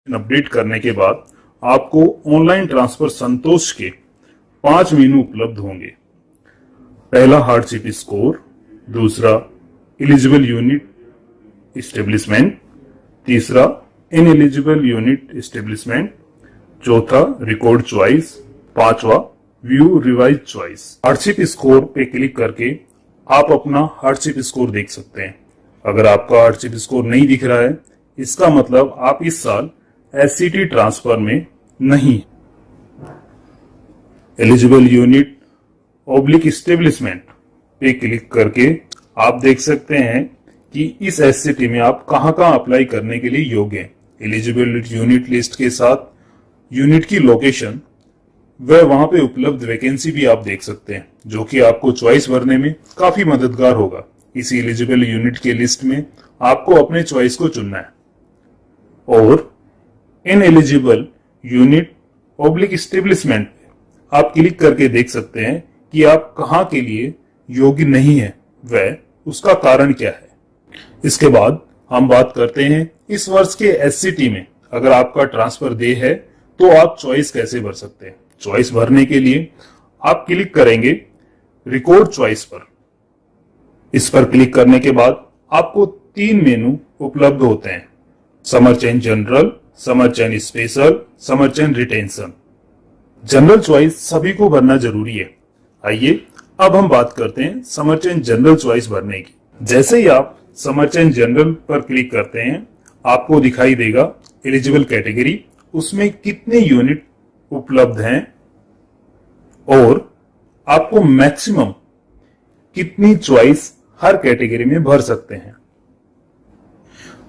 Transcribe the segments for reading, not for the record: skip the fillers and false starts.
Update करने के बाद आपको ऑनलाइन ट्रांसफर संतोष के 5 मेनू उपलब्ध होंगे। पहला हार्डशिप स्कोर, दूसरा एलिजिबल यूनिट एस्टेब्लिशमेंट, तीसरा इनएलिजिबल यूनिट एस्टेब्लिशमेंट, चौथा रिकॉर्ड चॉइस, पांचवा view revise choice. Hardship score पे क्लिक करके आप अपना हार्डशिप स्कोर देख सकते हैं। अगर आपका हार्डशिप स्कोर नहीं दिख रहा है, इसका मतलब आप इस साल एससीटी ट्रांसफर में नहीं। एलिजिबल यूनिट ऑब्लिक एस्टेब्लिशमेंट पे क्लिक करके आप देख सकते हैं कि इस एससीटी में आप कहां कहां अप्लाई करने के लिए योग्य हैं। एलिजिबल यूनिट लिस्ट के साथ यूनिट की लोकेशन वह वहां पे उपलब्ध वैकेंसी भी आप देख सकते हैं, जो कि आपको चॉइस भरने में काफी मददगार होगा। इसी एलिजिबल यूनिट के लिस्ट में आपको अपने चॉइस को चुनना है और इनएलिजिबल यूनिट ऑब्लिक एस्टेब्लिशमेंट आप क्लिक करके देख सकते हैं कि आप कहां के लिए योग्य नहीं है, वह उसका कारण क्या है। इसके बाद हम बात करते हैं इस वर्ष के एससीटी में अगर आपका ट्रांसफर डे है तो आप चॉइस कैसे भर सकते हैं। चॉइस भरने के लिए आप क्लिक करेंगे रिकॉर्ड चॉइस पर। इस पर क्लिक करने के बाद आपको 3 मेनू उपलब्ध होते हैं: summer chain general, summer chain special, summer chain retention. General choice सभी को भरना जरूरी है। आइए अब हम बात करते हैं समर चेन जनरल चॉइस भरने की। जैसे ही आप समर चेन जनरल पर क्लिक करते हैं, आपको दिखाई देगा एलिजिबल कैटेगरी, उसमें कितने यूनिट उपलब्ध हैं और आपको मैक्सिमम कितनी चॉइस हर कैटेगरी में भर सकते हैं।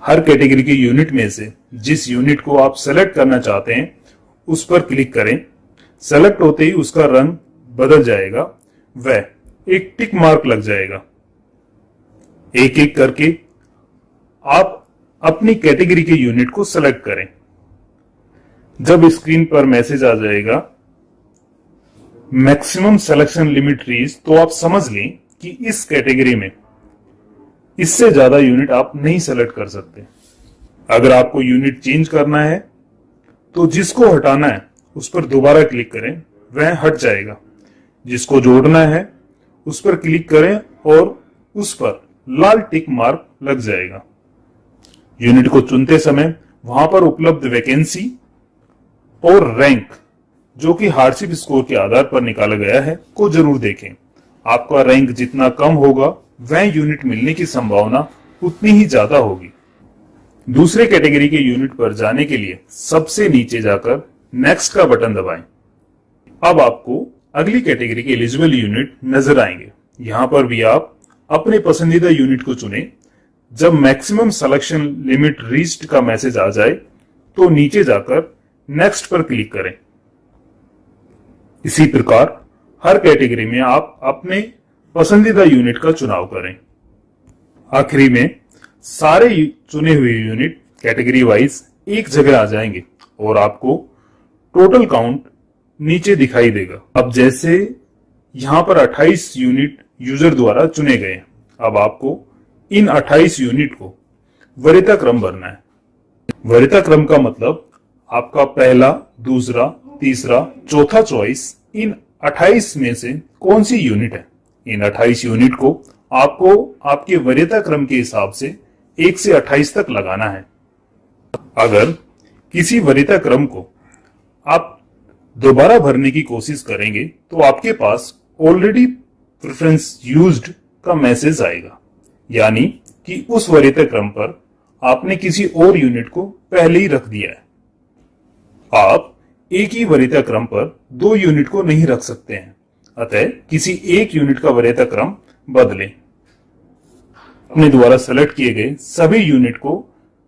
हर कैटेगरी के यूनिट में से जिस यूनिट को आप सेलेक्ट करना चाहते हैं उस पर क्लिक करें। सेलेक्ट होते ही उसका रंग बदल जाएगा, वह एक टिक मार्क लग जाएगा। एक एक करके आप अपनी कैटेगरी के यूनिट को सेलेक्ट करें। जब स्क्रीन पर मैसेज आ जाएगा मैक्सिमम सिलेक्शन लिमिट रीच, तो आप समझ लें कि इस कैटेगरी में इससे ज्यादा यूनिट आप नहीं सेलेक्ट कर सकते। अगर आपको यूनिट चेंज करना है तो जिसको हटाना है उस पर दोबारा क्लिक करें, वह हट जाएगा। जिसको जोड़ना है उस पर क्लिक करें और उस पर लाल टिक मार्क लग जाएगा। यूनिट को चुनते समय वहां पर उपलब्ध वैकेंसी और रैंक, जो कि हार्डशिप स्कोर के आधार पर निकाला गया है, को जरूर देखें। आपका रैंक जितना कम होगा वह यूनिट मिलने की संभावना उतनी ही ज्यादा होगी। दूसरे कैटेगरी के यूनिट पर जाने के लिए सबसे नीचे जाकर नेक्स्ट का बटन दबाएं। अब आपको अगली कैटेगरी के एलिजिबल यूनिट नजर आएंगे। यहां पर भी आप अपने पसंदीदा यूनिट को चुनें। जब मैक्सिमम सिलेक्शन लिमिट रीच्ड का मैसेज आ जाए तो नीचे जाकर नेक्स्ट पर क्लिक करें। इसी प्रकार हर कैटेगरी में आप अपने पसंदीदा यूनिट का चुनाव करें। आखिरी में सारे चुने हुए यूनिट कैटेगरी वाइज एक जगह आ जाएंगे और आपको टोटल काउंट नीचे दिखाई देगा। अब जैसे यहां पर 28 यूनिट यूजर द्वारा चुने गए, अब आपको इन 28 यूनिट को वरीयता क्रम भरना है। वरीयता क्रम का मतलब आपका पहला, दूसरा, तीसरा, चौथा चॉइस इन 28 में से कौन सी यूनिट है। इन 28 यूनिट को आपको आपके वरीयता क्रम के हिसाब से 1 से 28 तक लगाना है। अगर किसी वरीयता क्रम को आप दोबारा भरने की कोशिश करेंगे तो आपके पास ऑलरेडी प्रेफरेंस यूज्ड का मैसेज आएगा, यानी कि उस वरीयता क्रम पर आपने किसी और यूनिट को पहले ही रख दिया है। आप एक ही वरीयता क्रम पर 2 यूनिट को नहीं रख सकते हैं, अतः किसी एक यूनिट का वरीयता क्रम बदलें। अपने द्वारा सेलेक्ट किए गए सभी यूनिट को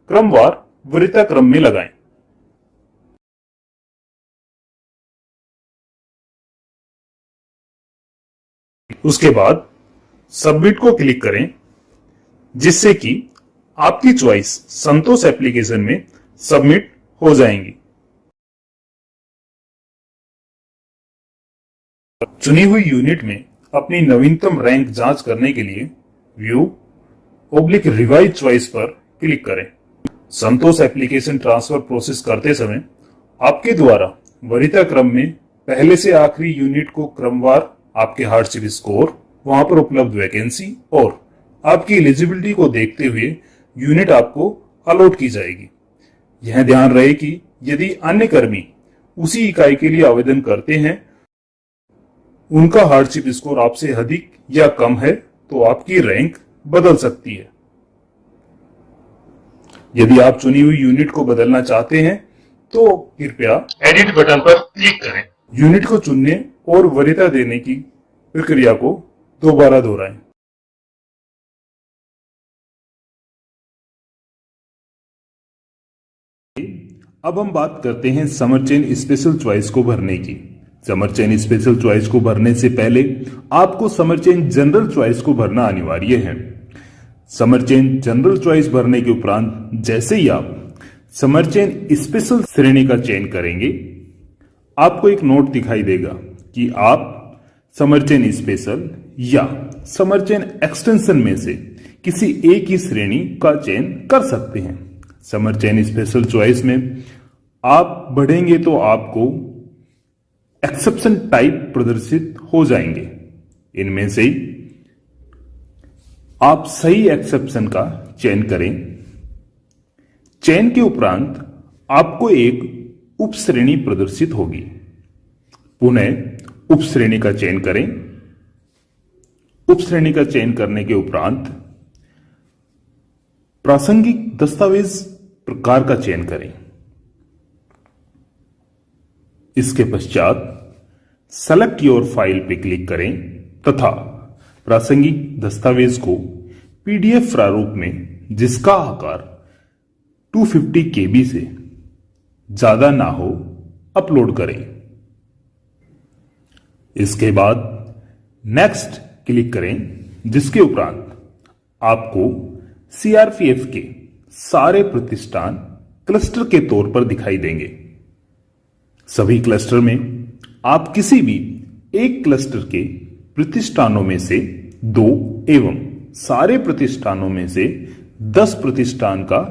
क्रमवार वरीयता क्रम में लगाएं। उसके बाद सबमिट को क्लिक करें, जिससे कि आपकी चॉइस संतोष एप्लीकेशन में सबमिट हो जाएंगी। चुनी हुई यूनिट में अपनी नवीनतम रैंक जांच करने के लिए व्यू ऑब्लिक रिवाइज चॉइस पर क्लिक करें। संतोष एप्लीकेशन ट्रांसफर प्रोसेस करते समय आपके द्वारा वरीयता क्रम में पहले से आखिरी यूनिट को क्रमवार आपके हार्डशिप स्कोर, वहां पर उपलब्ध वैकेंसी और आपकी एलिजिबिलिटी को देखते हुए यूनिट आपको अलॉट की जाएगी। यह ध्यान रहे कि यदि अन्य कर्मी उसी इकाई के लिए आवेदन करते हैं, उनका हार्डशिप स्कोर आपसे अधिक या कम है तो आपकी रैंक बदल सकती है। यदि आप चुनी हुई यूनिट को बदलना चाहते हैं तो कृपया एडिट बटन पर क्लिक करें। यूनिट को चुनने और वरीयता देने की प्रक्रिया को दोबारा दोहराएं। अब हम बात करते हैं समर चेन स्पेशल चॉइस को भरने की। समर चेन स्पेशल चॉइस को भरने से पहले आपको समर चेन जनरल चॉइस को भरना अनिवार्य है। समर चेन जनरल चॉइस भरने के उपरांत जैसे ही आप समर चेन स्पेशल श्रेणी का चयन करेंगे, आपको एक नोट दिखाई देगा कि आप समर चेन स्पेशल या समर चेन एक्सटेंशन में से किसी एक ही श्रेणी का चयन कर सकते हैं। समर चेन स्पेशल चॉइस में आप बढ़ेंगे तो आपको एक्सेप्शन टाइप प्रदर्शित हो जाएंगे। इनमें से आप सही एक्सेप्शन का चयन करें। चयन के उपरांत आपको एक उप श्रेणी प्रदर्शित होगी। पुनः उप श्रेणी का चयन करें। उप श्रेणी का चयन करने के उपरांत प्रासंगिक दस्तावेज प्रकार का चयन करें। इसके पश्चात सेलेक्ट योर फाइल पर क्लिक करें तथा प्रासंगिक दस्तावेज को पीडीएफ प्रारूप में, जिसका आकार 250 KB से ज्यादा ना हो, अपलोड करें। इसके बाद नेक्स्ट क्लिक करें, जिसके उपरांत आपको सीआरपीएफ के सारे प्रतिष्ठान क्लस्टर के तौर पर दिखाई देंगे। सभी क्लस्टर में आप किसी भी एक क्लस्टर के प्रतिष्ठानों में से 2 एवं सारे प्रतिष्ठानों में से 10 प्रतिष्ठान का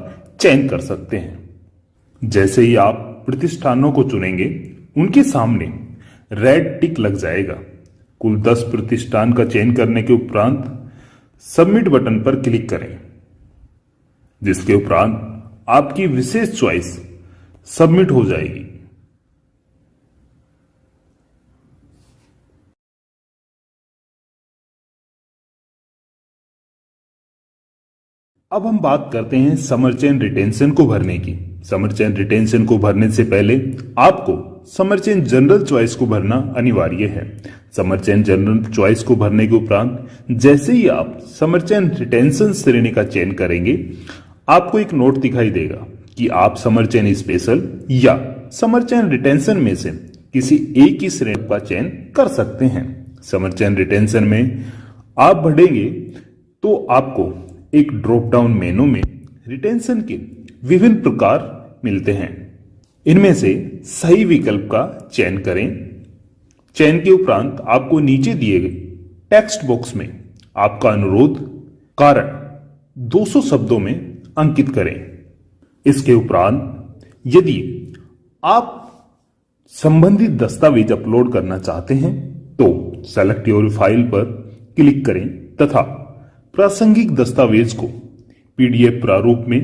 चयन कर सकते हैं। जैसे ही आप प्रतिष्ठानों को चुनेंगे, उनके सामने रेड टिक लग जाएगा। कुल 10 प्रतिष्ठान का चयन करने के उपरांत सबमिट बटन पर क्लिक करें, जिसके उपरांत आपकी विशेष चॉइस सबमिट हो जाएगी। अब हम बात करते हैं समर चेन रिटेंशन को भरने की। समर चेन रिटेंशन को भरने से पहले आपको समर चेन जनरल चॉइस को भरना अनिवार्य है। समर चेन जनरल चॉइस को भरने के उपरांत जैसे ही आप समर चेन रिटेंशन श्रेणी का चयन करेंगे, आपको एक नोट दिखाई देगा कि आप समर चेन स्पेशल या समर चेन रिटेंशन में से किसी एक ही श्रेणी का चयन कर सकते हैं। समर चेन रिटेंशन में आप बढ़ेंगे तो आपको एक ड्रॉप डाउन मेनू में रिटेंशन के विभिन्न प्रकार मिलते हैं। इनमें से सही विकल्प का चयन करें। चयन के उपरांत आपको नीचे दिए गए टेक्स्ट बॉक्स में आपका अनुरोध कारण 200 शब्दों में अंकित करें। इसके उपरांत यदि आप संबंधित दस्तावेज अपलोड करना चाहते हैं तो सेलेक्ट योर फाइल पर क्लिक करें तथा प्रासंगिक दस्तावेज को पीडीएफ प्रारूप में,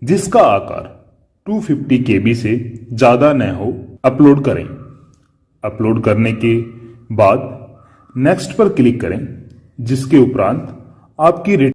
जिसका आकार 250 KB से ज्यादा न हो, अपलोड करें। अपलोड करने के बाद नेक्स्ट पर क्लिक करें, जिसके उपरांत आपकी